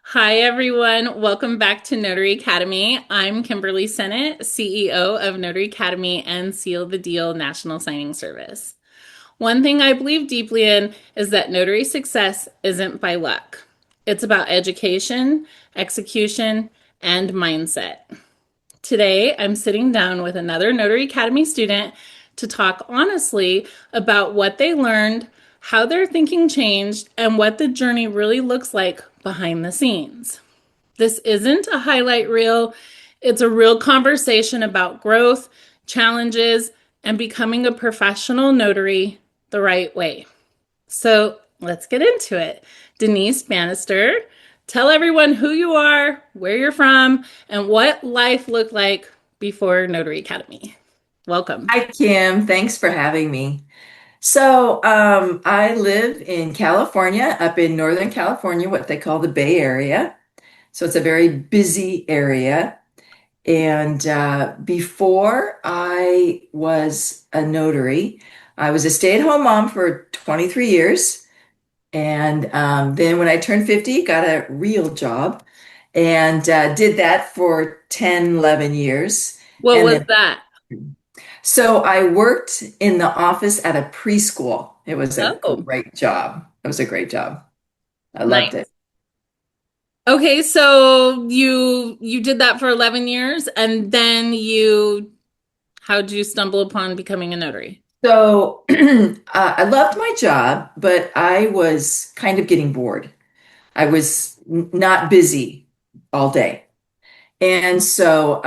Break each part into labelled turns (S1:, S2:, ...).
S1: Hi, everyone. Welcome back to Notary Academy. I'm Kimberly Sennett, CEO of Notary Academy and Seal the Deal National Signing Service. One thing I believe deeply in is that notary success isn't by luck. It's about education, execution, and mindset. Today, I'm sitting down with another Notary Academy student to talk honestly about what they learned, how their thinking changed, and what the journey really looks like behind the scenes. This isn't a highlight reel, it's a real conversation about growth, challenges, and becoming a professional notary the right way. So let's get into it. Denise Bannister, tell everyone who you are, where you're from, and what life looked like before Notary Academy. Welcome.
S2: Hi, Kim. Thanks for having me. I live in California, up in Northern California, what they call the Bay Area. So it's a very busy area. And before I was a notary, I was a stay-at-home mom for 23 years. And then when I turned 50, got a real job and did that for 10, 11 years.
S1: What
S2: And
S1: was
S2: then
S1: that?
S2: So I worked in the office at a preschool. It was a
S1: Oh,
S2: great job. It was a great job. I loved
S1: nice.
S2: it.
S1: Okay, so you did that for 11 years and then how'd you stumble upon becoming a notary?
S2: So I loved my job, but I was kind of getting bored. I was not busy all day. And so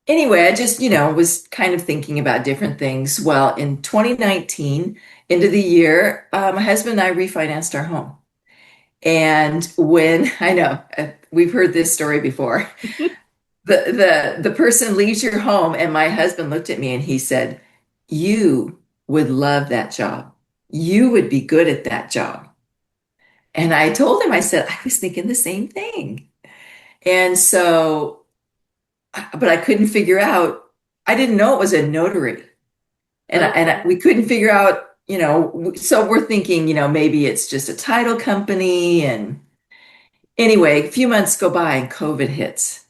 S2: anyway, I just, was kind of thinking about different things. Well, in 2019, end of the year, my husband and I refinanced our home. And when I know we've heard this story before, the person leaves your home, and my husband looked at me and he said, "You would love that job. You would be good at that job." And I told him, I said, I was thinking the same thing. And so, but I couldn't figure out, I didn't know it was a notary.
S1: Oh,
S2: We couldn't figure out, so we're thinking, maybe it's just a title company. And anyway, a few months go by and COVID hits.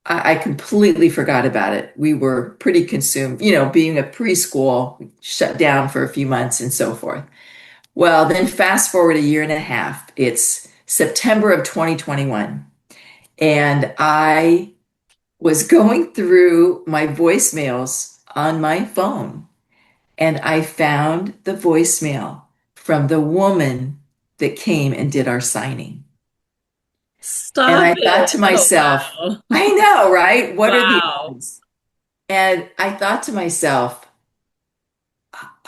S2: I completely forgot about it. We were pretty consumed, being a preschool, shut down for a few months and so forth. Well, then fast forward a year and a half, it's September of 2021. And I was going through my voicemails on my phone, and I found the voicemail from the woman that came and did our signing. And
S1: stop
S2: I thought
S1: it.
S2: to
S1: Oh,
S2: myself,
S1: wow.
S2: I know, right? What are the
S1: Wow.
S2: odds? And I thought to myself,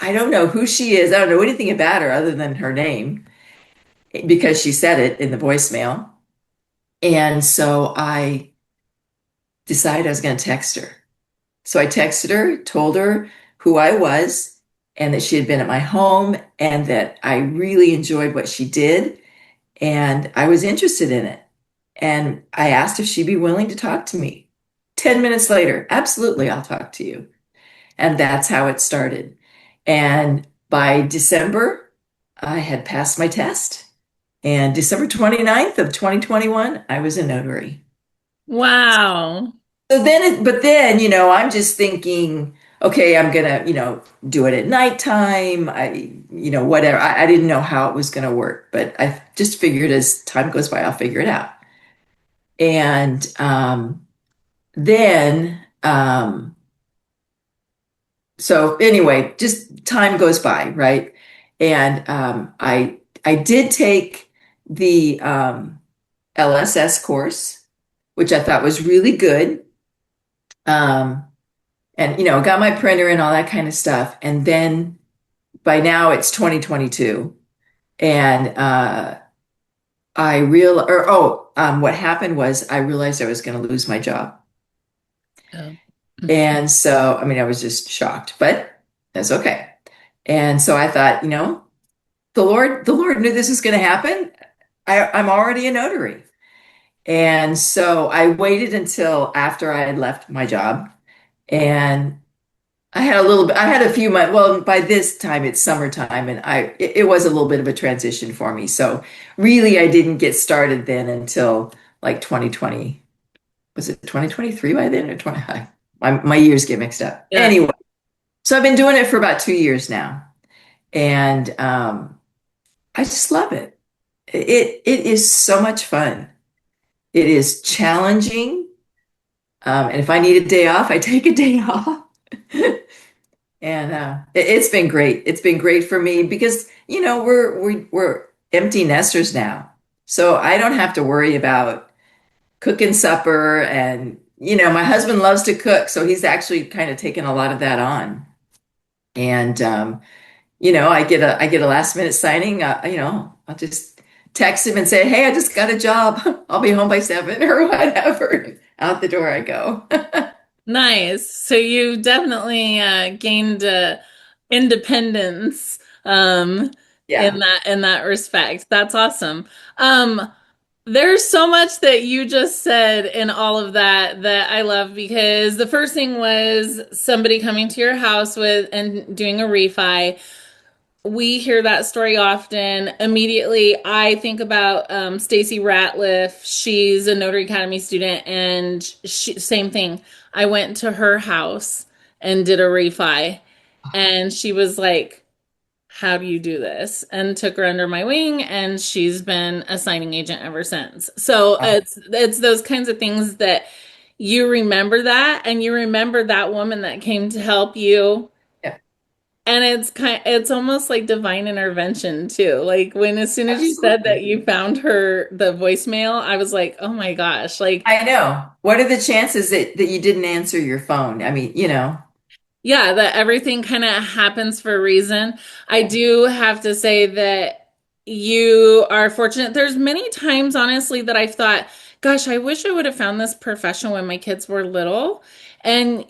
S2: I don't know who she is. I don't know anything about her other than her name because she said it in the voicemail. And so I decided I was going to text her. So I texted her, told her who I was and that she had been at my home and that I really enjoyed what she did and I was interested in it. And I asked if she'd be willing to talk to me. 10 minutes later, absolutely, I'll talk to you. And that's how it started. And by December, I had passed my test. And December 29th of 2021, I was a notary.
S1: Wow.
S2: But then, I'm just thinking, okay, I'm gonna, do it at nighttime. Whatever. I didn't know how it was gonna work, but I just figured as time goes by, I'll figure it out. And then so anyway, just time goes by, right? And I did take the LSS course, which I thought was really good. Um, and got my printer and all that kind of stuff. And then by now it's 2022, and what happened was I realized I was going to lose my job.
S1: Oh.
S2: And so, I mean, I was just shocked, but that's okay. And so I thought, the Lord knew this was going to happen. I'm already a notary. And so I waited until after I had left my job. And I had a little bit, I had a few months, well, by this time it's summertime and it was a little bit of a transition for me. So really, I didn't get started then until like 2020. Was it 2023 by then or 20? My years get mixed up.
S1: Yeah.
S2: Anyway, so I've been doing it for about 2 years now. And I just love it. It is so much fun. It is challenging. And if I need a day off, I take a day off. And it's been great. It's been great for me because we're empty nesters now, so I don't have to worry about cooking supper. And my husband loves to cook, so he's actually kind of taken a lot of that on. And I get a last minute signing. I'll just text him and say, "Hey, I just got a job. I'll be home by 7 or whatever." Out the door I go.
S1: Nice. So you definitely gained independence
S2: Yeah.
S1: in that respect. That's awesome. Um, there's so much that you just said in all of that that I love because the first thing was somebody coming to your house with and doing a refi. We hear that story often. Immediately, I think about Stacy Ratliff. She's a Notary Academy student, and same thing. I went to her house and did a refi, and she was like, "How do you do this?" And took her under my wing, and she's been a signing agent ever since. So it's those kinds of things that you remember that, and you remember that woman that came to help you,
S2: Yeah.
S1: and it's almost like divine intervention too. Like when as soon as you said that
S2: Absolutely.
S1: you found her the voicemail, I was like, "Oh my gosh." Like,
S2: I know. What are the chances that you didn't answer your phone? I mean,
S1: yeah, that everything kind of happens for a reason. I
S2: yeah,
S1: do have to say that you are fortunate. There's many times honestly that I've thought, "Gosh, I wish I would have found this profession when my kids were little." And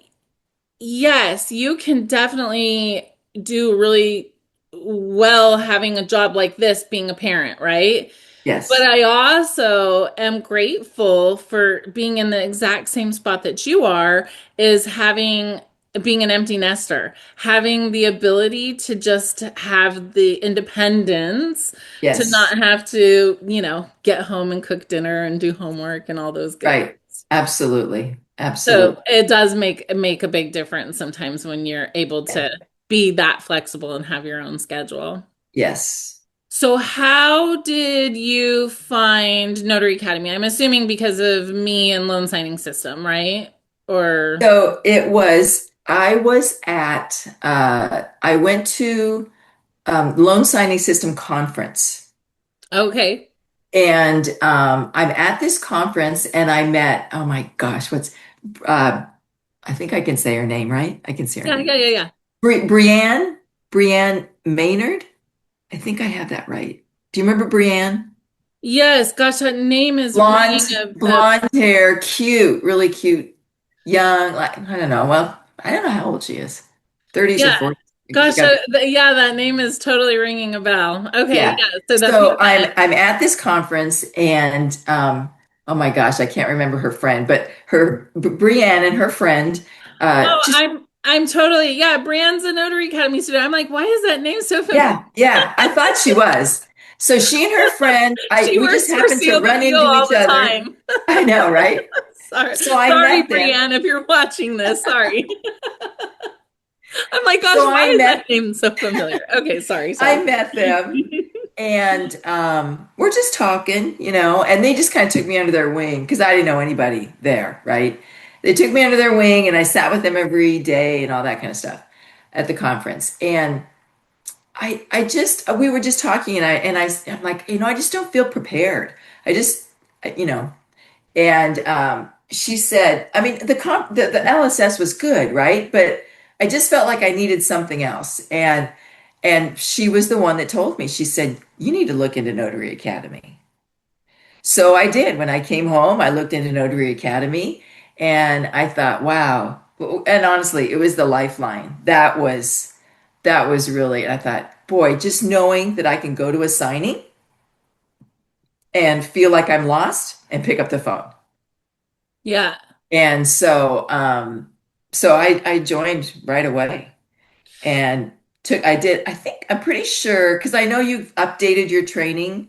S1: yes, you can definitely do really well having a job like this being a parent, right? But
S2: yes,
S1: I also am grateful for being in the exact same spot that you are, is having being an empty nester, having the ability to just have the independence to
S2: yes,
S1: not have to, get home and cook dinner and do homework and all those good
S2: right.
S1: things.
S2: Absolutely.
S1: So
S2: Absolutely.
S1: it does make a big difference sometimes when you're able
S2: Yeah.
S1: to be that flexible and have your own schedule.
S2: Yes.
S1: So how did you find Notary Academy? I'm assuming because of me and loan signing system, right? Or
S2: So I went to Loan Signing System Conference.
S1: okay.
S2: And I'm at this conference and I met, oh my gosh, uh, I think I can say her name, right? I can say her
S1: Yeah,
S2: name.
S1: yeah, yeah, yeah.
S2: Brienne Maynard. I think I have that right. Do you remember Brienne?
S1: Yes, gosh, that name is
S2: Blonde,
S1: ringing a
S2: blonde hair, cute, really cute, young, like, I don't know. Well, I don't know how old she is. 30s or
S1: yeah.
S2: 40s. She
S1: Gosh,
S2: got,
S1: yeah, that name is totally ringing a bell. Okay,
S2: yeah.
S1: yeah. So that's who
S2: So
S1: you met.
S2: I'm at this conference and oh my gosh, I can't remember her friend, but Brienne and her friend
S1: Oh,
S2: just
S1: I'm totally, yeah. Brianne's a Notary Academy student. I'm like, why is that name so familiar?
S2: yeah, yeah. I thought she was. So she and her friend, I
S1: She
S2: we just
S1: works for
S2: happened to
S1: Seal the
S2: run
S1: Deal
S2: into
S1: all
S2: each
S1: the
S2: other.
S1: time.
S2: I know, right?
S1: Sorry,
S2: So I
S1: sorry,
S2: met them.
S1: Brienne, if you're watching this. Sorry. I'm like, gosh,
S2: So
S1: why
S2: I
S1: is that
S2: met
S1: name so familiar? Okay, sorry,
S2: I
S1: sorry.
S2: met them and we're just talking, and they just kind of took me under their wing because I didn't know anybody there, right? They took me under their wing and I sat with them every day and all that kind of stuff at the conference. And we were just talking I'm like, I just don't feel prepared. I just, you know, and she said, I mean, the LSS was good, right? But I just felt like I needed something else. And she was the one that told me, she said, you need to look into Notary Academy. So I did. When I came home, I looked into Notary Academy and I thought, wow. And honestly, it was the lifeline. That was really, I thought, boy, just knowing that I can go to a signing and feel like I'm lost and pick up the phone.
S1: Yeah.
S2: And so, So I joined right away and I think, I'm pretty sure, because I know you've updated your training,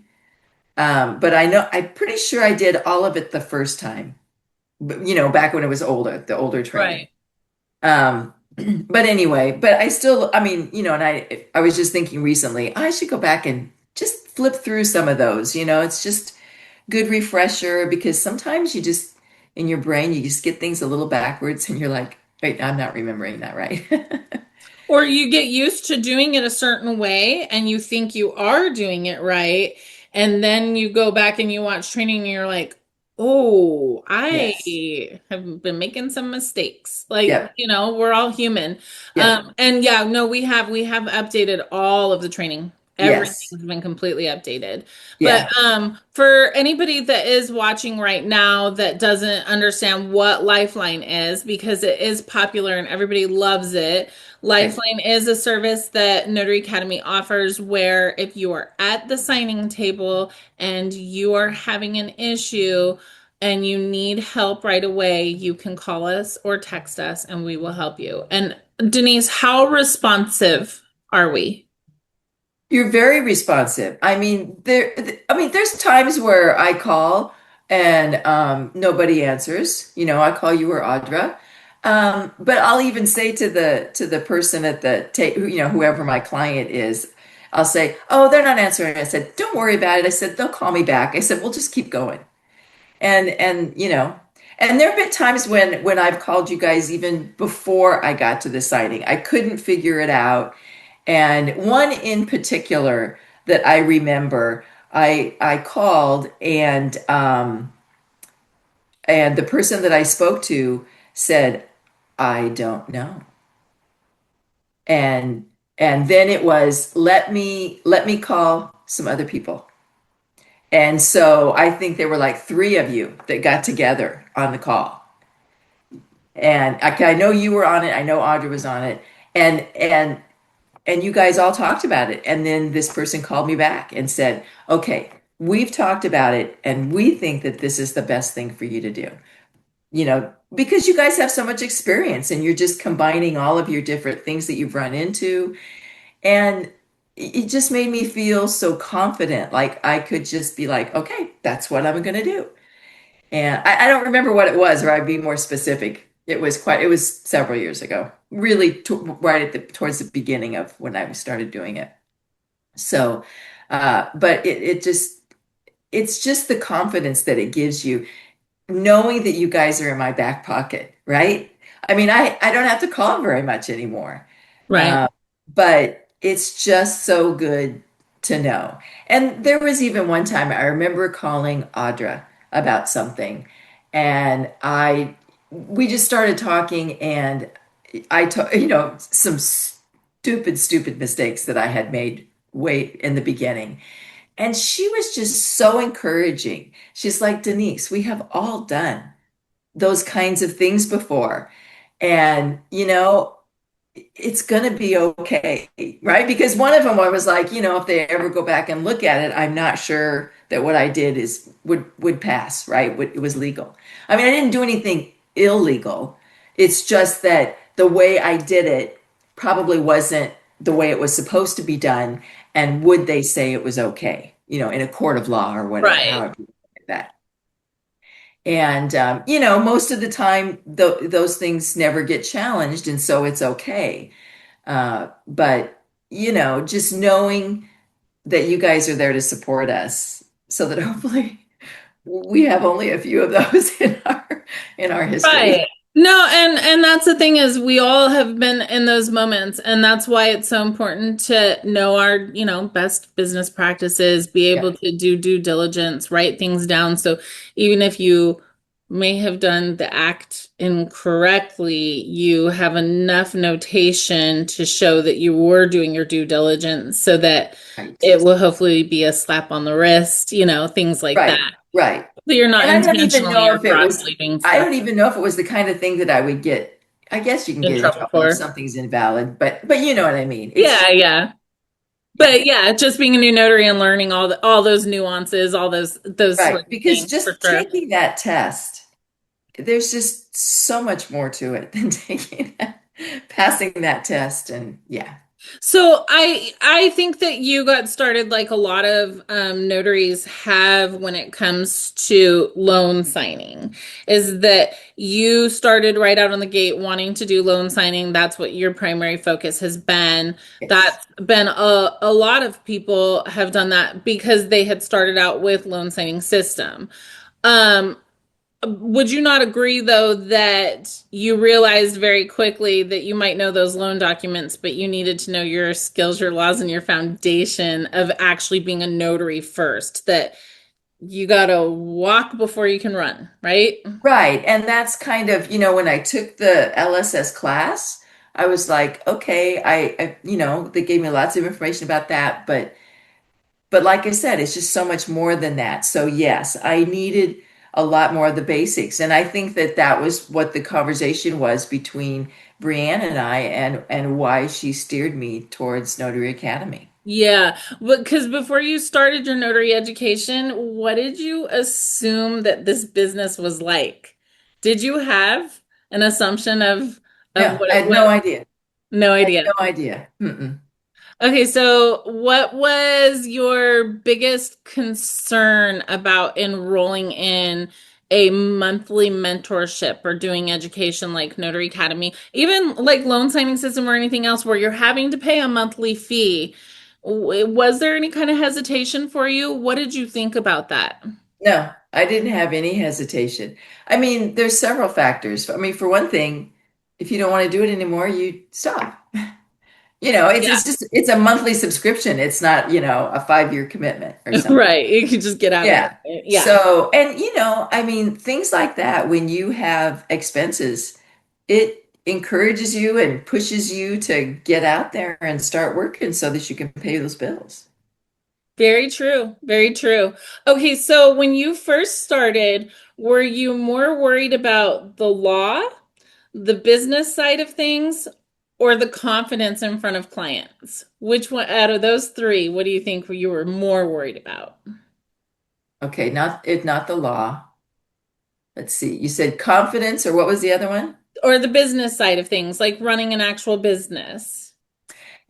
S2: but I'm pretty sure I did all of it the first time, but, back when it was older, the older training.
S1: Right.
S2: But anyway, but I still, I mean, and I was just thinking recently, I should go back and just flip through some of those, it's just good refresher because sometimes you just, in your brain, you just get things a little backwards and you're like, wait, I'm not remembering that right.
S1: Or you get used to doing it a certain way and you think you are doing it right. And then you go back and you watch training and you're like, oh,
S2: Yes.
S1: I have been making some mistakes. Like,
S2: Yep.
S1: we're all human.
S2: Yep.
S1: And yeah, no, we have updated all of the training.
S2: Yes.
S1: Everything's been completely updated. But
S2: Yeah.
S1: for anybody that is watching right now that doesn't understand what Lifeline is, because it is popular and everybody loves it.
S2: Right.
S1: Lifeline is a service that Notary Academy offers where if you are at the signing table and you are having an issue and you need help right away, you can call us or text us and we will help you. And Denise, how responsive are we?
S2: You're very responsive. There's times where I call and nobody answers. I call you or Audra. But I'll even say to the person at the whoever my client is, I'll say, "Oh, they're not answering." I said, "Don't worry about it." I said, "They'll call me back." I said, "We'll just keep going." And there have been times when I've called you guys even before I got to the signing. I couldn't figure it out. And one in particular that I remember, I called and the person that I spoke to said, "I don't know." And and then it was, let me call some other people. And so I think there were like three of you that got together on the call. And I know you were on it. I know Audra was on it. And you guys all talked about it. And then this person called me back and said, "Okay, we've talked about it and we think that this is the best thing for you to do." Because you guys have so much experience and you're just combining all of your different things that you've run into. And it just made me feel so confident. Like I could just be like, "Okay, that's what I'm going to do." And I don't remember what it was, or I'd be more specific. It was several years ago, really right towards the beginning of when I started doing it. So, but it's just the confidence that it gives you, knowing that you guys are in my back pocket, right? I mean, I don't have to call very much anymore.
S1: Right.
S2: Uh, but it's just so good to know. And there was even one time I remember calling Audra about something, and we just started talking, and I told, some stupid mistakes that I had made way in the beginning. And she was just so encouraging. She's like, "Denise, we have all done those kinds of things before. And, it's going to be okay." Right? Because one of them, I was like, if they ever go back and look at it, I'm not sure that what I did would pass, right? It was legal. I mean, I didn't do anything illegal. It's just that the way I did it probably wasn't the way it was supposed to be done. And would they say it was okay, in a court of law or whatever,
S1: Right.
S2: however you look at that. And most of the time, those things never get challenged, and so it's okay. But just knowing that you guys are there to support us, so that hopefully we have only a few of those in our history.
S1: Right. No, and that's the thing is we all have been in those moments and that's why it's so important to know our, best business practices, be able
S2: Yeah,
S1: to do due diligence, write things down. So even if you may have done the act incorrectly, you have enough notation to show that you were doing your due diligence so that
S2: right,
S1: it will hopefully be a slap on the wrist, things like that.
S2: right, right.
S1: So you're not
S2: And I don't even
S1: intentionally
S2: know
S1: or
S2: if it was.
S1: fraudulently doing
S2: I
S1: stuff
S2: don't even know if it was the kind of thing that I would get. I guess you can
S1: in
S2: get in
S1: trouble
S2: trouble if
S1: for.
S2: something's invalid, but you know what I mean. It's
S1: Yeah, yeah.
S2: yeah.
S1: But yeah, just being a new notary and learning all those nuances, all those sort
S2: Right,
S1: of
S2: because
S1: things for
S2: just
S1: sure.
S2: taking that test, there's just so much more to it than passing that test. And yeah,
S1: So I think that you got started like a lot of notaries have when it comes to loan signing, is that you started right out on the gate wanting to do loan signing. That's what your primary focus has been.
S2: yes.
S1: That's been a lot of people have done that because they had started out with loan signing system. Um, would you not agree, though, that you realized very quickly that you might know those loan documents, but you needed to know your skills, your laws, and your foundation of actually being a notary first? That you got to walk before you can run, right?
S2: Right. And that's kind of, when I took the LSS class, I was like, okay, they gave me lots of information about that, but like I said, it's just so much more than that. So yes, I needed a lot more of the basics. And I think that that was what the conversation was between Brianne and I, and why she steered me towards Notary Academy.
S1: Yeah, because before you started your notary education, what did you assume that this business was like? Did you have an assumption of
S2: No,
S1: what
S2: I
S1: it
S2: had no
S1: was?
S2: idea.
S1: No
S2: I had
S1: idea.
S2: no idea. Mm-mm.
S1: Okay, so what was your biggest concern about enrolling in a monthly mentorship or doing education like Notary Academy, even like loan signing system or anything else where you're having to pay a monthly fee? Was there any kind of hesitation for you? What did you think about that?
S2: No, I didn't have any hesitation. I mean, there's several factors. I mean, for one thing, if you don't want to do it anymore, you stop. It's
S1: Yeah,
S2: just it's a monthly subscription. It's not, a 5-year commitment or something.
S1: right. You could just get out of
S2: Yeah.
S1: it. Yeah.
S2: So, and I mean, things like that, when you have expenses, it encourages you and pushes you to get out there and start working so that you can pay those bills.
S1: Very true. Very true. Okay, so when you first started, were you more worried about the law, the business side of things, or the confidence in front of clients? Which one out of those three, what do you think you were more worried about?
S2: Okay, not the law. Let's see. You said confidence, or what was the other one?
S1: Or the business side of things, like running an actual business?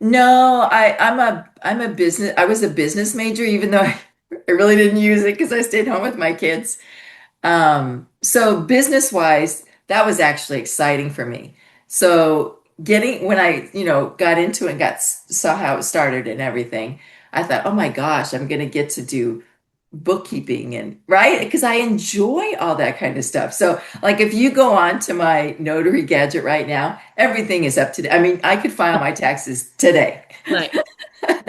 S2: No, I'm a business. I was a business major, even though I really didn't use it because I stayed home with my kids. So business wise, that was actually exciting for me. So getting when I, got into it and saw how it started and everything, I thought, oh my gosh, I'm gonna get to do bookkeeping and right because I enjoy all that kind of stuff. So like if you go on to my notary gadget right now, everything is up to date. I mean, I could file my taxes today.
S1: Nice.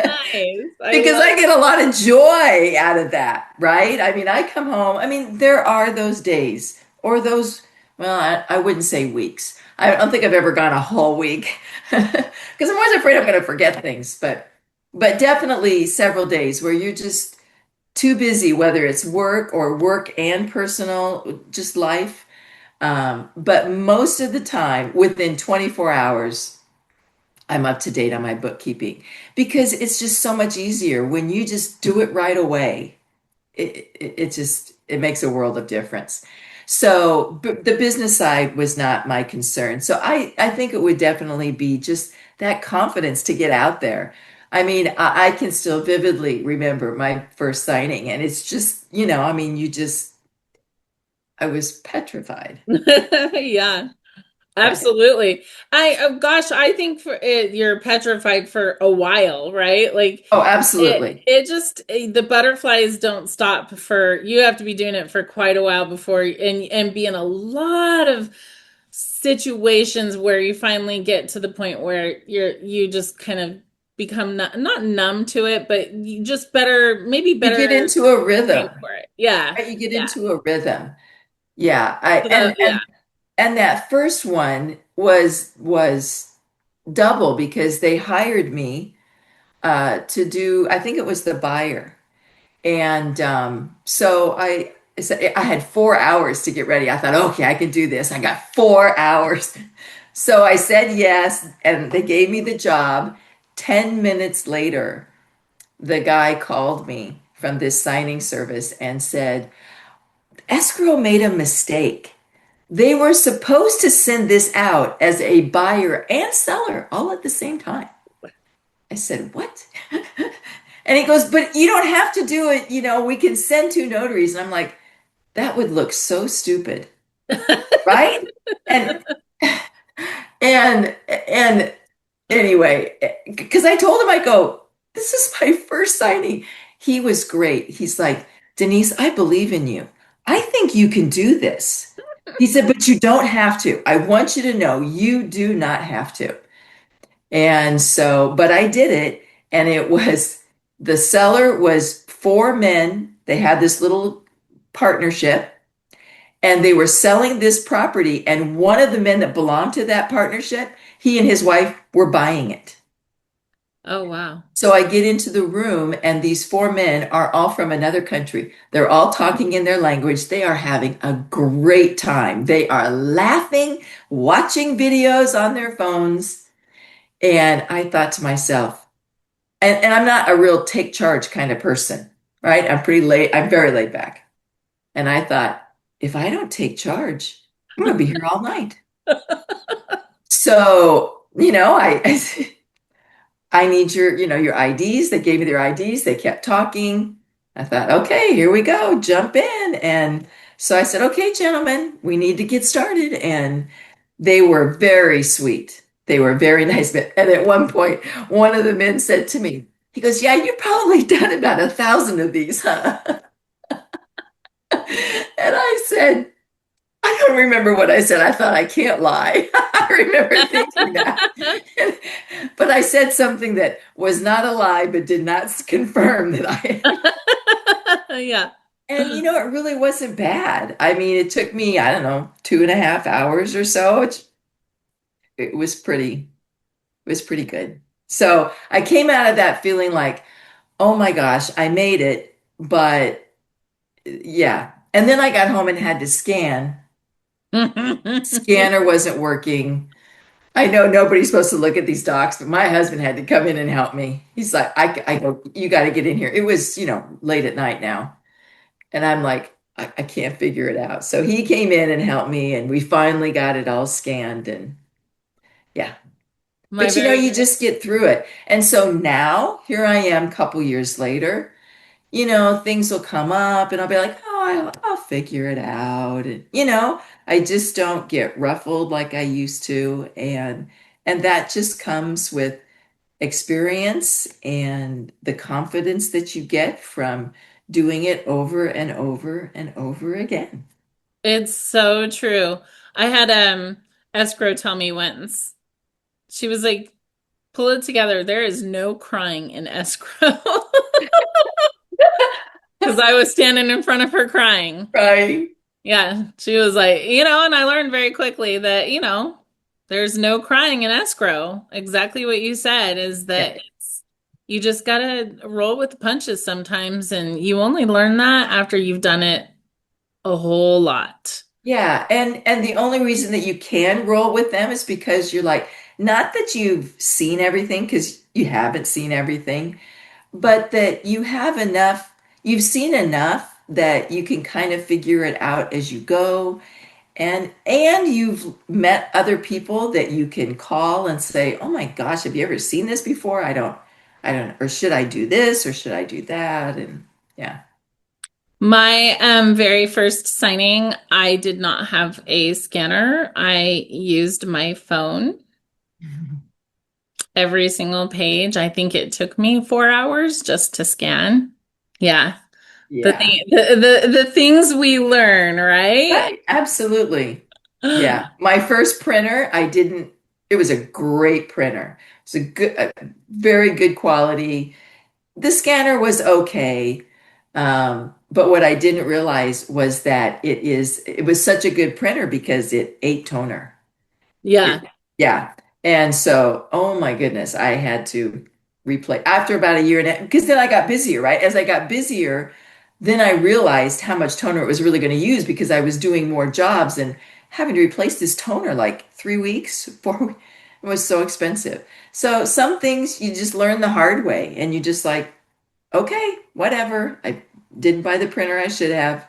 S1: Nice. I
S2: Because
S1: love
S2: I get a lot of joy out of that, right? I mean, I come home. I mean, there are those days or those, well, I wouldn't say weeks. I don't think I've ever gone a whole week because I'm always afraid I'm going to forget things, but definitely several days where you're just too busy, whether it's work or work and personal, just life. But most of the time, within 24 hours, I'm up to date on my bookkeeping because it's just so much easier when you just do it right away. It makes a world of difference. So the business side was not my concern. So I think it would definitely be just that confidence to get out there. I mean, I can still vividly remember my first signing, and it's just, I mean, I was petrified.
S1: it. Yeah.
S2: Yeah.
S1: Absolutely. Gosh, I think for it, you're petrified for a while, right? Like
S2: Oh,
S1: it,
S2: absolutely.
S1: it just the butterflies don't stop for you have to be doing it for quite a while before and be in a lot of situations where you finally get to the point where you just kind of become not numb to it, but you just maybe
S2: You get
S1: better
S2: into a rhythm,
S1: trained for it. Yeah.
S2: right? You get
S1: Yeah.
S2: into a rhythm. Yeah. I
S1: So, yeah.
S2: and that first one was double because they hired me to do, I think it was the buyer. And so I had 4 hours to get ready. I thought, okay, I can do this. I got 4 hours. So I said yes, and they gave me the job. 10 minutes later, the guy called me from this signing service and said, Escrow made a mistake. they were supposed to send this out as a buyer and seller all at the same time. I said, what? And he goes, but you don't have to do it. We can send two notaries. And I'm like, that would look so stupid, right? And and anyway, because I told him, I go, this is my first signing. He was great. He's like, Denise, I believe in you. I think you can do this. He said, but you don't have to. I want you to know you do not have to. And so, but I did it, and it was the seller was four men. They had this little partnership, and they were selling this property. And one of the men that belonged to that partnership, he and his wife were buying it.
S1: Oh, wow.
S2: So I get into the room, and these four men are all from another country. They're all talking in their language. They are having a great time. They are laughing, watching videos on their phones. And I thought to myself, and I'm not a real take charge kind of person, right? I'm very laid back. And I thought, if I don't take charge, I'm going to be here all night. So, I need your IDs. They gave me their IDs. They kept talking. I thought, okay, here we go, jump in. And so I said, okay, gentlemen, we need to get started. And they were very sweet. They were very nice. And at one point, one of the men said to me, he goes, yeah, you've probably done about 1,000 of these, huh? And I said, I don't remember what I said. I thought I can't lie. I remember thinking that. But I said something that was not a lie, but did not confirm that I.
S1: Yeah.
S2: And it really wasn't bad. I mean, it took me, I don't know, 2.5 hours or so. It was pretty good. So I came out of that feeling like, oh my gosh, I made it. But yeah. And then I got home and had to scan. Scanner wasn't working. I know nobody's supposed to look at these docs, but my husband had to come in and help me. He's like, I go, you got to get in here. It was, late at night now. And I'm like, I can't figure it out. So he came in and helped me, and we finally got it all scanned. And yeah,
S1: My
S2: but
S1: very
S2: you just get through it. And so now here I am a couple years later, things will come up and I'll be like, oh, I'll figure it out. And, I just don't get ruffled like I used to. And that just comes with experience and the confidence that you get from doing it over and over and over again.
S1: It's so true. I had escrow tell me once. She was like, pull it together. There is no crying in escrow. Because I was standing in front of her crying.
S2: Right.
S1: Yeah, she was like, and I learned very quickly that, there's no crying in escrow. Exactly what you said is
S2: Yeah.
S1: that you just gotta roll with the punches sometimes, and you only learn that after you've done it a whole lot.
S2: Yeah, and the only reason that you can roll with them is because you're like, not that you've seen everything, because you haven't seen everything, but that you've seen enough that you can kind of figure it out as you go. And you've met other people that you can call and say, "Oh my gosh, have you ever seen this before? I don't, or should I do this or should I do that?" And yeah.
S1: My very first signing, I did not have a scanner. I used my phone every single page. I think it took me 4 hours just to scan. Yeah.
S2: Yeah.
S1: The things we learn, right?
S2: Right. Absolutely. Yeah. My first printer, it was a great printer. It's a very good quality. The scanner was okay. But what I didn't realize was that it was such a good printer because it ate toner.
S1: Yeah.
S2: It, yeah. And so, oh my goodness, I had to replay after about a year and because then I got busier, right? As I got busier, then I realized how much toner it was really going to use because I was doing more jobs and having to replace this toner like 3 weeks, 4 weeks. It was so expensive. So some things you just learn the hard way and you just like, okay, whatever. I didn't buy the printer I should have.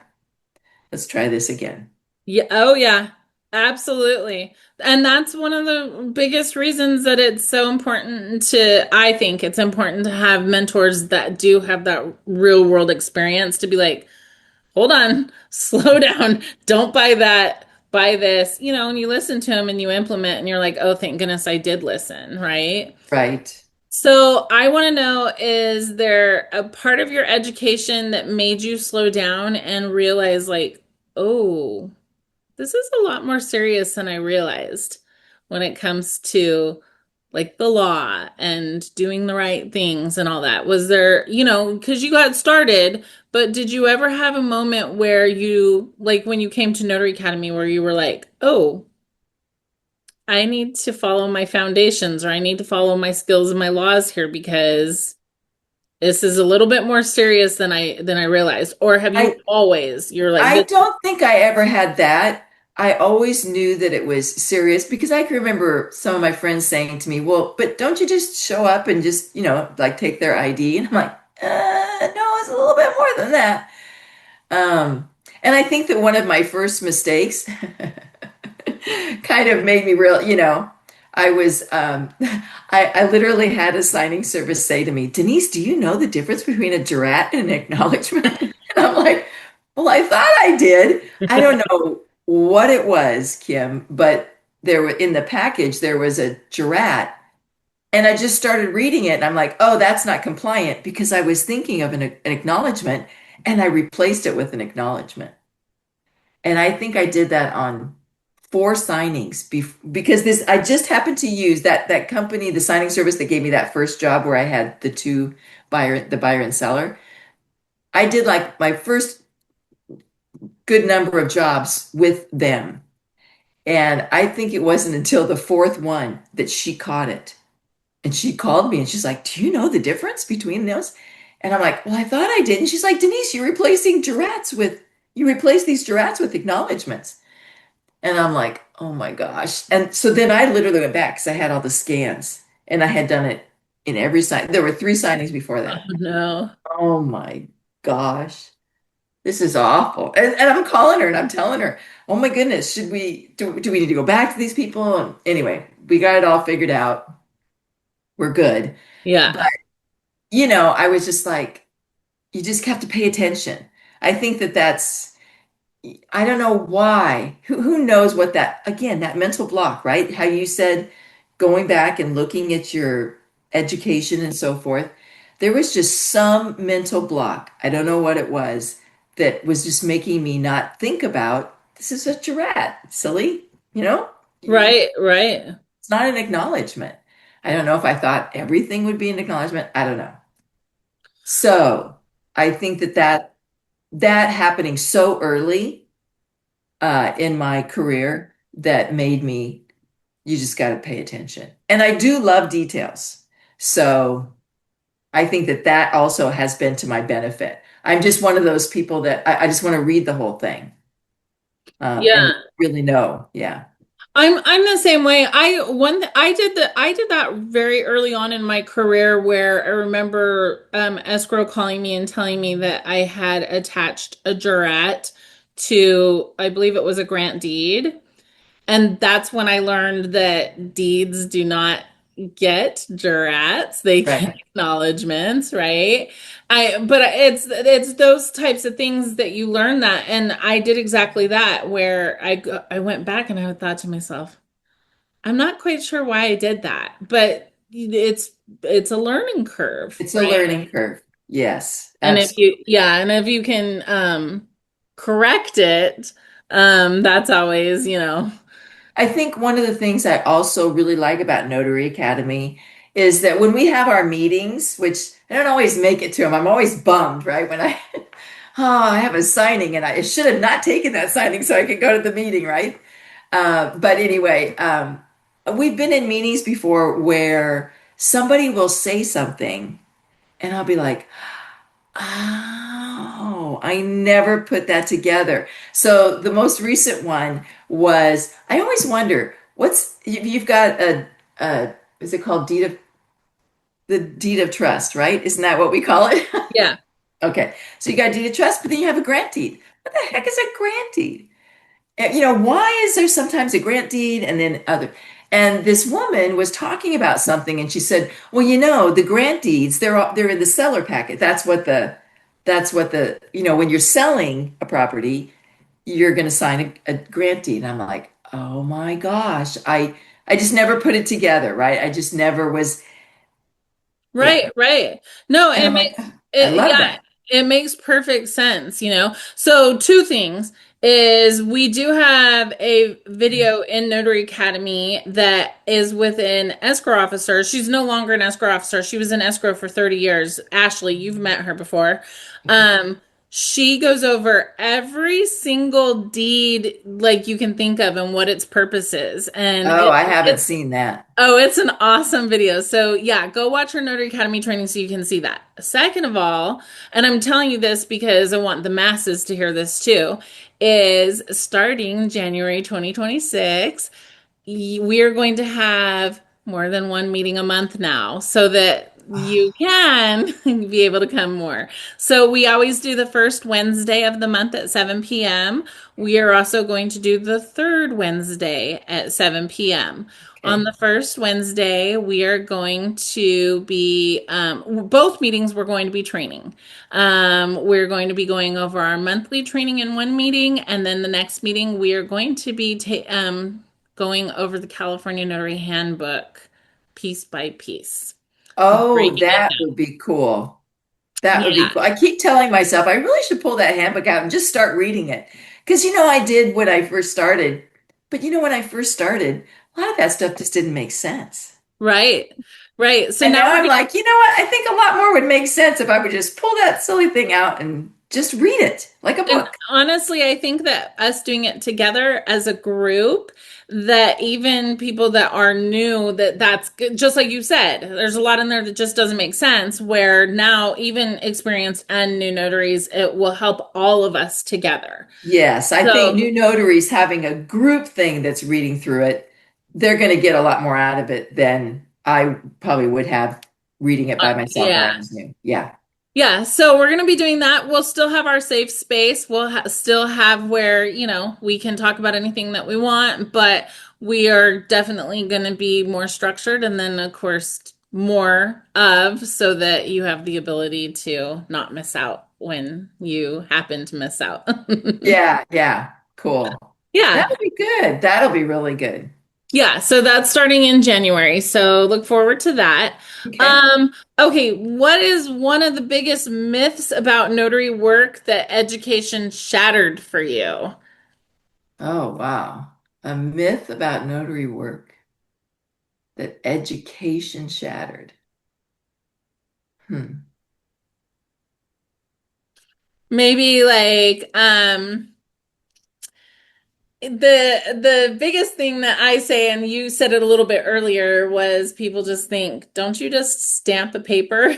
S2: Let's try this again.
S1: Yeah. Oh, yeah. Absolutely. And that's one of the biggest reasons that it's so important I think it's important to have mentors that do have that real world experience to be like, hold on, slow down, don't buy that, buy this, and you listen to them and you implement and you're like, oh, thank goodness I did listen, right?
S2: Right.
S1: So I want to know, is there a part of your education that made you slow down and realize like, oh, this is a lot more serious than I realized when it comes to like the law and doing the right things and all that. Was there, because you got started, but did you ever have a moment where like when you came to Notary Academy, where you were like, oh, I need to follow my foundations or I need to follow my skills and my laws here because this is a little bit more serious than I realized? Or have you
S2: I
S1: always, you're like,
S2: I
S1: this,
S2: don't think I ever had that. I always knew that it was serious because I can remember some of my friends saying to me, "Well, but don't you just show up and just, like take their ID?" And I'm like, no, it's a little bit more than that." And I think that one of my first mistakes kind of made me real, I was, I literally had a signing service say to me, "Denise, do you know the difference between a jurat and an acknowledgement?" And I'm like, well, I thought I did. I don't know what it was, Kim, but there were in the package, there was a jurat. And I just started reading it and I'm like, oh, that's not compliant because I was thinking of an acknowledgement and I replaced it with an acknowledgement. And I think I did that on four signings because this I just happened to use that company, the signing service that gave me that first job where I had the buyer and seller. I did like my first good number of jobs with them. And I think it wasn't until the fourth one that she caught it. And she called me and she's like, "Do you know the difference between those?" And I'm like, "Well, I thought I did." And she's like, "Denise, you replace these jurats with acknowledgments." And I'm like, "Oh my gosh." And so then I literally went back because I had all the scans and I had done it in every sign. There were three signings before
S1: oh
S2: that.
S1: no.
S2: Oh my gosh. This is awful. And I'm calling her and I'm telling her, "Oh my goodness, do we need to go back to these people?" And anyway, we got it all figured out. We're good. But
S1: Yeah.
S2: I was just like, you just have to pay attention. I think that's, I don't know why. Who knows what again, that mental block, right? How you said going back and looking at your education and so forth. There was just some mental block. I don't know what it was that was just making me not think about this is such a rat, silly, you know? You-
S1: Right, right.
S2: It's not an acknowledgement. I don't know if I thought everything would be an acknowledgement. I don't know. So I think that happening so early in my career that made me, you just got to pay attention. And I do love details. So I think that also has been to my benefit. I'm just one of those people that I just want to read the whole thing and
S1: Yeah.
S2: really know. Yeah.
S1: I'm the same way. I did that very early on in my career where I remember escrow calling me and telling me that I had attached a jurat to, I believe it was a grant deed. And that's when I learned that deeds do not get jurats, they get
S2: Right.
S1: acknowledgments, right? But it's those types of things that you learn that, and I did exactly that where I went back and I thought to myself, I'm not quite sure why I did that, but it's a learning curve,
S2: It's a
S1: right?
S2: learning curve. Yes,
S1: And if
S2: absolutely.
S1: you, yeah, and if you can correct it, that's always,
S2: I think one of the things I also really like about Notary Academy is that when we have our meetings, which I don't always make it to them, I'm always bummed, right? When I have a signing and I should have not taken that signing so I could go to the meeting, right? But anyway, we've been in meetings before where somebody will say something and I'll be like, oh, I never put that together. So the most recent one was, I always wonder, you've got is it called the deed of trust, right? Isn't that what we call it?
S1: yeah.
S2: Okay. So you got a deed of trust, but then you have a grant deed. What the heck is a grant deed? why is there sometimes a grant deed and then other? And this woman was talking about something, and she said, "Well, the grant deeds, they're in the seller packet. That's what the when you're selling a property, you're going to sign a grant deed." And I'm like, "Oh my gosh, I just never put it together, right? I just never was, yeah."
S1: Right, right. No,
S2: And
S1: it
S2: I'm like,
S1: makes
S2: I
S1: it,
S2: love
S1: yeah,
S2: that.
S1: it makes perfect sense. So two things is we do have a video in Notary Academy that is with an escrow officer. She's no longer an escrow officer. She was in escrow for 30 years. Ashley, you've met her before. Um, she goes over every single deed like you can think of and what its purpose is. And
S2: Oh, I haven't
S1: it's
S2: seen that.
S1: Oh, it's an awesome video. So, yeah, go watch her Notary Academy training so you can see that. Second of all, and I'm telling you this because I want the masses to hear this too, is starting January 2026, we are going to have more than one meeting a month now so that you can be able to come more. So we always do the first Wednesday of the month at 7 p.m. We are also going to do the third Wednesday at 7 p.m. On
S2: Okay.
S1: the first Wednesday, we are going to be, both meetings, we're going to be training. We're going to be going over our monthly training in one meeting, and then the next meeting, we are going to be going over the California Notary Handbook piece by piece,
S2: Oh,
S1: breaking it
S2: that
S1: down.
S2: would be cool. That would be
S1: Yeah,
S2: cool. I keep telling myself I really should pull that handbook out and just start reading it. Because I did when I first started. But when I first started, a lot of that stuff just didn't make sense.
S1: right, right. So
S2: And
S1: now
S2: now
S1: we're
S2: I'm
S1: gonna,
S2: like, you know what? I think a lot more would make sense if I would just pull that silly thing out and just read it like a
S1: and
S2: book.
S1: honestly, I think that us doing it together as a group, that even people that are new, that's good. Just like you said, there's a lot in there that just doesn't make sense. Where now, even experienced and new notaries, it will help all of us together.
S2: Yes, I think
S1: So,
S2: new notaries having a group thing that's reading through it, they're going to get a lot more out of it than I probably would have reading it by myself when I
S1: yeah.
S2: was new. Yeah.
S1: Yeah, so we're going to be doing that. We'll still have our safe space. We'll still have where, we can talk about anything that we want, but we are definitely going to be more structured and then, of course, more of so that you have the ability to not miss out when you happen to miss out.
S2: Yeah, yeah. Cool.
S1: Yeah.
S2: That'll be good. That'll be really good.
S1: Yeah, so that's starting in January. So look forward to that.
S2: Okay.
S1: Okay, what is one of the biggest myths about notary work that education shattered for you?
S2: Oh, wow. A myth about notary work that education shattered. Hmm.
S1: Maybe like the biggest thing that I say, and you said it a little bit earlier, was people just think, don't you just stamp a paper?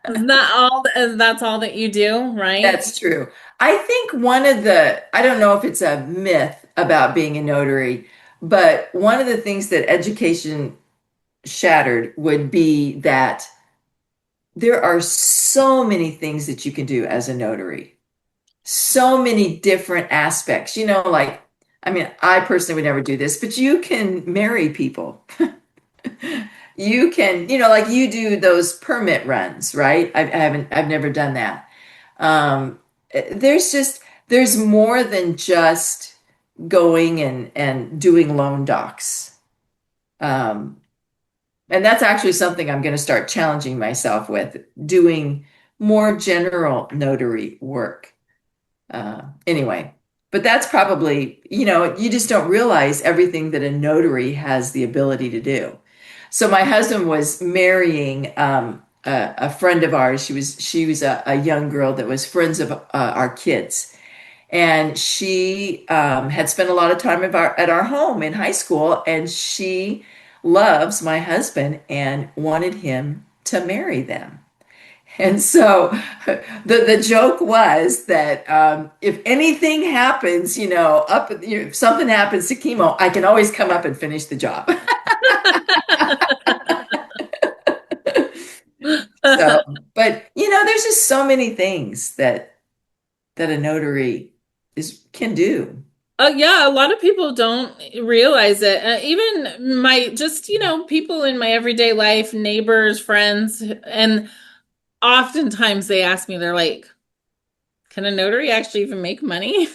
S1: Isn't that all, that's all that you do, right?
S2: That's true. I think I don't know if it's a myth about being a notary, but one of the things that education shattered would be that there are so many things that you can do as a notary, so many different aspects. Like, I mean, I personally would never do this, but you can marry people. You can, like you do those permit runs, right? I've never done that. Um, there's more than just going and doing loan docs. Um, and that's actually something I'm going to start challenging myself with, doing more general notary work. Anyway, but that's probably, you just don't realize everything that a notary has the ability to do. So my husband was marrying a friend of ours. She was a young girl that was friends of our kids, and she had spent a lot of time at our home in high school, and she loves my husband and wanted him to marry them. And so the joke was that if anything happens, if something happens to chemo, I can always come up and finish the job. So, but there's just so many things that a notary is can do.
S1: Yeah, a lot of people don't realize it. Even my just, people in my everyday life, neighbors, friends, and oftentimes they ask me, they're like, can a notary actually even make money?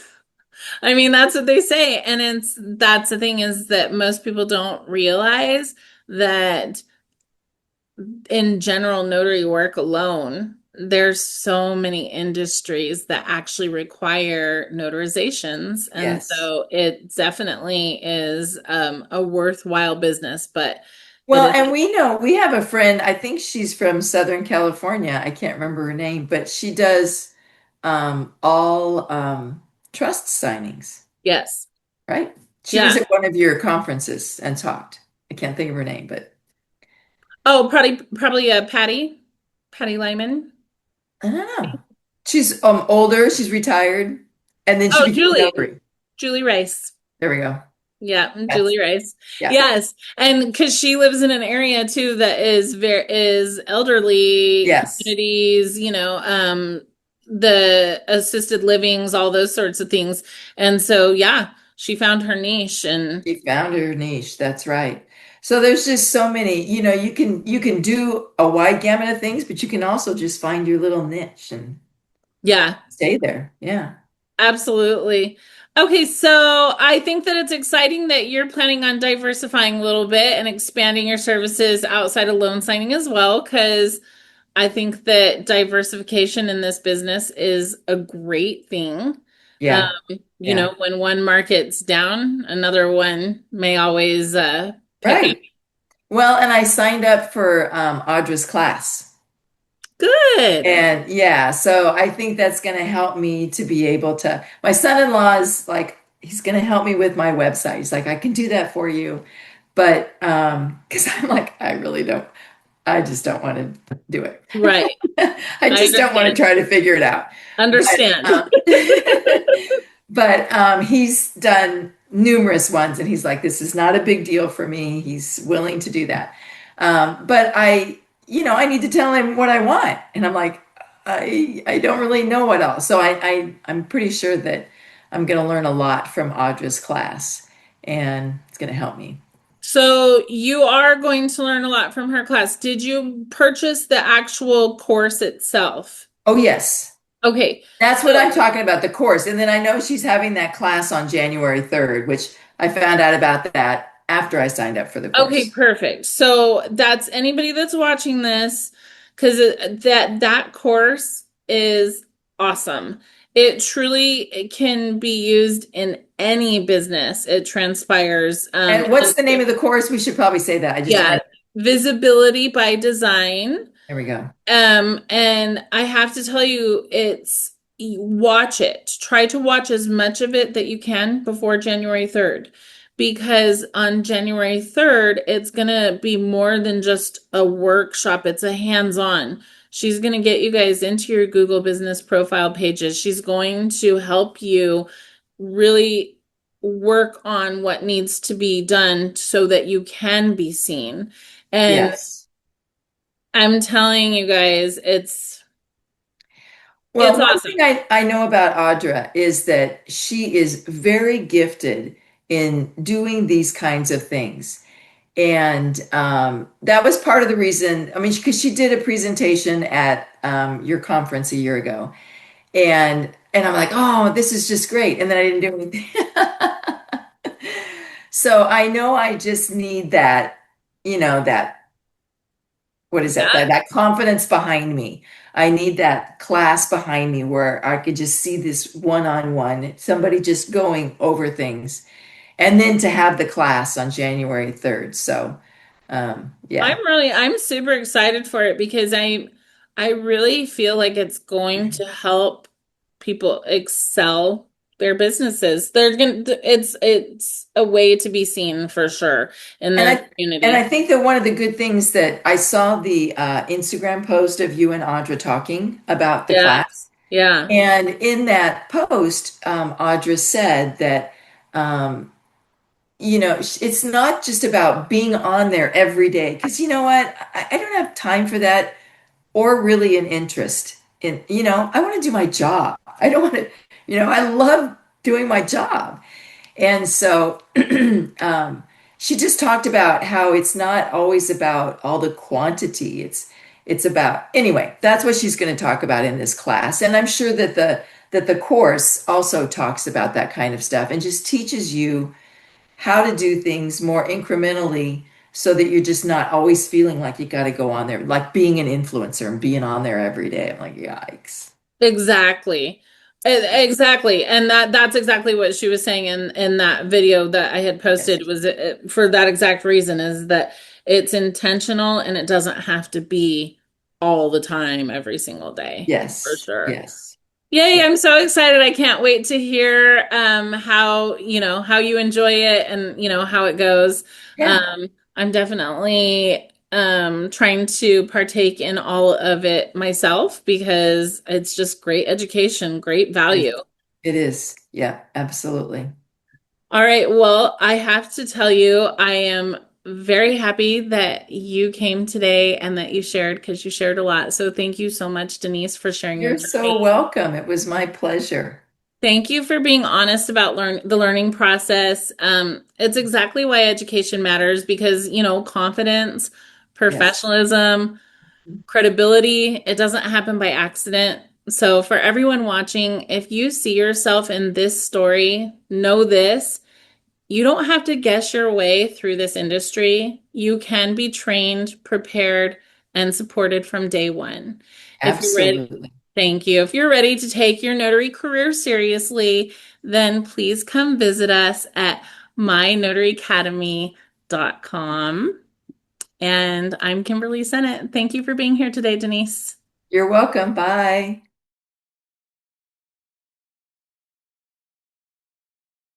S1: I mean, that's what they say. And that's the thing is that most people don't realize that in general notary work alone, there's so many industries that actually require notarizations. And
S2: Yes.
S1: so it definitely is a worthwhile business, but it
S2: Well,
S1: is,
S2: and we know we have a friend, I think she's from Southern California. I can't remember her name, but she does all trust signings,
S1: yes.
S2: right? She was
S1: Yeah.
S2: at one of your conferences and talked. I can't think of her name, but
S1: Oh, probably Patty Lyman.
S2: I don't know. She's older, she's retired, and then she
S1: Oh,
S2: became a notary.
S1: Julie Rice.
S2: There we go.
S1: Yeah,
S2: That's
S1: Julie Rice.
S2: yeah.
S1: Yes, and because she lives in an area too that is elderly
S2: Yes.
S1: communities, the assisted livings, all those sorts of things. And so, yeah, she found her niche, and
S2: She found her niche. That's right. So there's just so many, you can do a wide gamut of things, but you can also just find your little niche and
S1: yeah,
S2: stay there. Yeah.
S1: absolutely. Okay, so I think that it's exciting that you're planning on diversifying a little bit and expanding your services outside of loan signing as well, because I think that diversification in this business is a great thing. Um,
S2: Yeah. Yeah.
S1: when one market's down, another one may always pick up.
S2: Right. Well, and I signed up for Audra's class.
S1: Good.
S2: And yeah, so I think that's going to help me to be able to. My son-in-law is like, he's going to help me with my website. He's like, I can do that for you. But because I'm like, I just don't want to do it.
S1: Right.
S2: I
S1: I
S2: just don't want to
S1: understand.
S2: try to figure it out. But
S1: Understand.
S2: he's done numerous ones, and he's like, this is not a big deal for me. He's willing to do that. But I need to tell him what I want, and I'm like, I don't really know what else. So I'm pretty sure that I'm going to learn a lot from Audra's class, and it's going to help me.
S1: So you are going to learn a lot from her class. Did you purchase the actual course itself?
S2: Oh yes.
S1: Okay.
S2: That's what
S1: So
S2: I'm talking about, the course. And then I know she's having that class on January 3rd, which I found out about that after I signed up for the
S1: okay,
S2: course.
S1: perfect. So that's anybody that's watching this, because that course is awesome. It can be used in any business. It transpires.
S2: And what's the name of the course? We should probably say that. I just don't
S1: Yeah,
S2: want to.
S1: visibility by design.
S2: There we go.
S1: And I have to tell you, watch it. Try to watch as much of it that you can before January 3rd. Because on January 3rd, it's gonna be more than just a workshop, it's a hands-on. She's gonna get you guys into your Google business profile pages. She's going to help you really work on what needs to be done so that you can be seen. And
S2: Yes.
S1: I'm telling you guys, it's
S2: Well, one
S1: awesome.
S2: thing I know about Audra is that she is very gifted in doing these kinds of things. And that was part of the reason. I mean, because she did a presentation at your conference a year ago. And I'm like, oh, this is just great. And then I didn't do anything. So I know I just need that, that what is that?
S1: Yeah.
S2: That confidence behind me. I need that class behind me where I could just see this one-on-one, somebody just going over things. And then to have the class on January 3rd. So yeah.
S1: I'm super excited for it because I really feel like it's going to help people excel their businesses. It's a way to be seen for sure in
S2: And
S1: their
S2: I
S1: community.
S2: think that one of the good things that I saw the Instagram post of you and Audra talking about the
S1: Yeah.
S2: class.
S1: Yeah.
S2: And in that post, Audra said that, it's not just about being on there every day. Because you know what? I don't have time for that or really an interest in, I want to do my job. I don't want to, I love doing my job. And so she just talked about how it's not always about all the quantity. It's about anyway, that's what she's going to talk about in this class. And I'm sure that the course also talks about that kind of stuff and just teaches you how to do things more incrementally so that you're just not always feeling like you got to go on there, like being an influencer and being on there every day. I'm like, yikes.
S1: Exactly. Exactly. And that's exactly what she was saying in that video that I had
S2: Yes.
S1: posted was for that exact reason is that it's intentional and it doesn't have to be all the time every single day. For
S2: Yes.
S1: sure.
S2: Yes.
S1: Yay,
S2: Yeah.
S1: I'm so excited. I can't wait to hear how, how you enjoy it and, how it goes.
S2: Yeah.
S1: Um I'm definitely trying to partake in all of it myself because it's just great education, great
S2: Yes.
S1: value.
S2: It is. Yeah, absolutely.
S1: All right, well, I have to tell you, I am very happy that you came today and that you shared because you shared a lot. So thank you so much, Denise, for sharing your
S2: You're so
S1: journey.
S2: welcome. It was my pleasure.
S1: Thank you for being honest about the learning process. It's exactly why education matters because, confidence,
S2: Yes.
S1: professionalism, credibility, it doesn't happen by accident. So, for everyone watching, if you see yourself in this story, know this. You don't have to guess your way through this industry. You can be trained, prepared, and supported from day one. If you're ready,
S2: Absolutely.
S1: thank you. If you're ready to take your notary career seriously, then please come visit us at mynotaryacademy.com. And I'm Kimberly Sennett. Thank you for being here today, Denise.
S2: You're welcome. Bye.